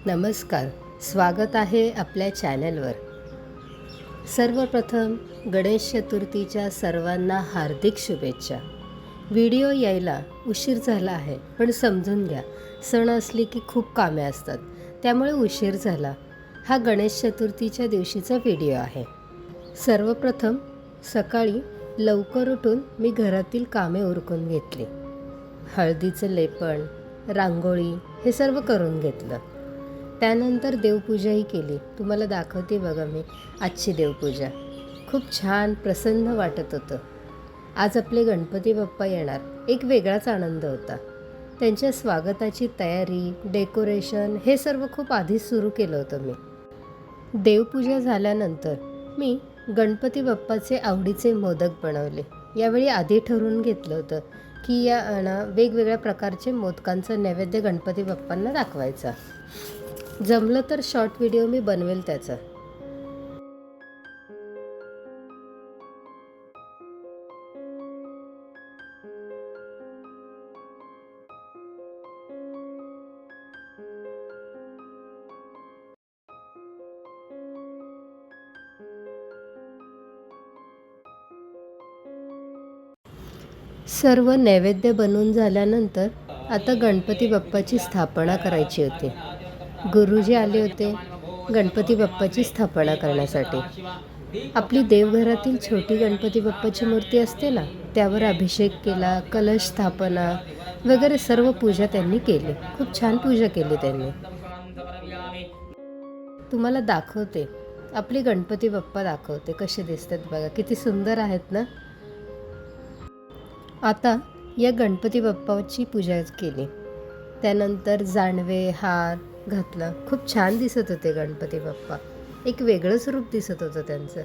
नमस्कार, स्वागत आहे आपल्या चॅनलवर. सर्वप्रथम गणेश चतुर्थीच्या सर्वांना हार्दिक शुभेच्छा. व्हिडिओ यायला उशीर झाला आहे, पण समजून घ्या, सण असली की खूप कामे असतात, त्यामुळे उशीर झाला. हा गणेश चतुर्थीच्या दिवशीचा व्हिडिओ आहे. सर्वप्रथम सकाळी लवकर उठून मी घरातील कामे उरकून घेतली. हळदीचं लेपण, रांगोळी हे सर्व करून घेतलं. त्यानंतर देवपूजाही केली. तुम्हाला दाखवते बघा मी आजची देवपूजा. खूप छान प्रसन्न वाटत होतं. आज आपले गणपती बाप्पा येणार, एक वेगळाच आनंद होता. त्यांच्या स्वागताची तयारी, डेकोरेशन हे सर्व खूप आधीच सुरू केलं होतं मी. देवपूजा झाल्यानंतर मी गणपती बाप्पाचे आवडीचे मोदक बनवले. यावेळी आधी ठरवून घेतलं होतं की या वेगवेगळ्या प्रकारचे मोदकांचा नैवेद्य गणपती बाप्पांना दाखवायचा. जमलं तर शॉर्ट व्हिडिओ मी बनवेल त्याचा. सर्व नैवेद्य बनवून झाल्यानंतर आता गणपती बाप्पाची स्थापना करायची होती. गुरुजी आले होते गणपती बाप्पाची स्थापना करण्यासाठी. आपली देवघरातील छोटी गणपती बाप्पाची मूर्ती असते ना, त्यावर अभिषेक केला, कलश स्थापना वगैरे सर्व पूजा त्यांनी केली. खूप छान पूजा केली त्यांनी. तुम्हाला दाखवते, आपले गणपती बाप्पा दाखवते कसे दिसतात बघा, किती सुंदर आहेत ना. आता या गणपती बाप्पाची पूजा केली. त्यानंतर जानवे, हार घातला. खूप छान दिसत होते गणपती बाप्पा. एक वेगळंच रूप दिसत होतं त्यांचं.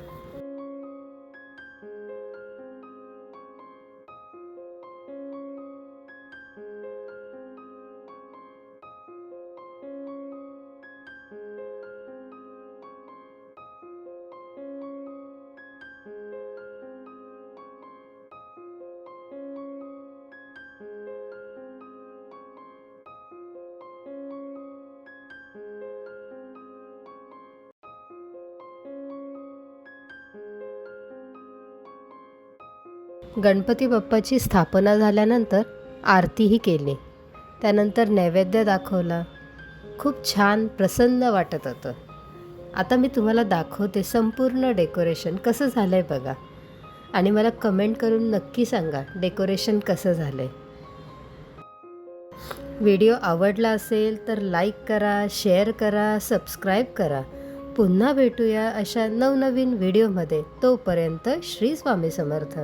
गणपती बाप्पाची स्थापना झाल्यानंतर आरतीही केली. त्यानंतर नैवेद्य दाखवला. खूप छान प्रसन्न वाटत होतं. आता मी तुम्हाला दाखवते संपूर्ण डेकोरेशन कसं झालं आहे बघा, आणि मला कमेंट करून नक्की सांगा डेकोरेशन कसं झालं आहे. व्हिडिओ आवडला असेल तर लाईक करा, शेअर करा, सबस्क्राईब करा. पुन्हा भेटूया अशा नवनवीन व्हिडिओमध्ये. तोपर्यंत श्री स्वामी समर्थ.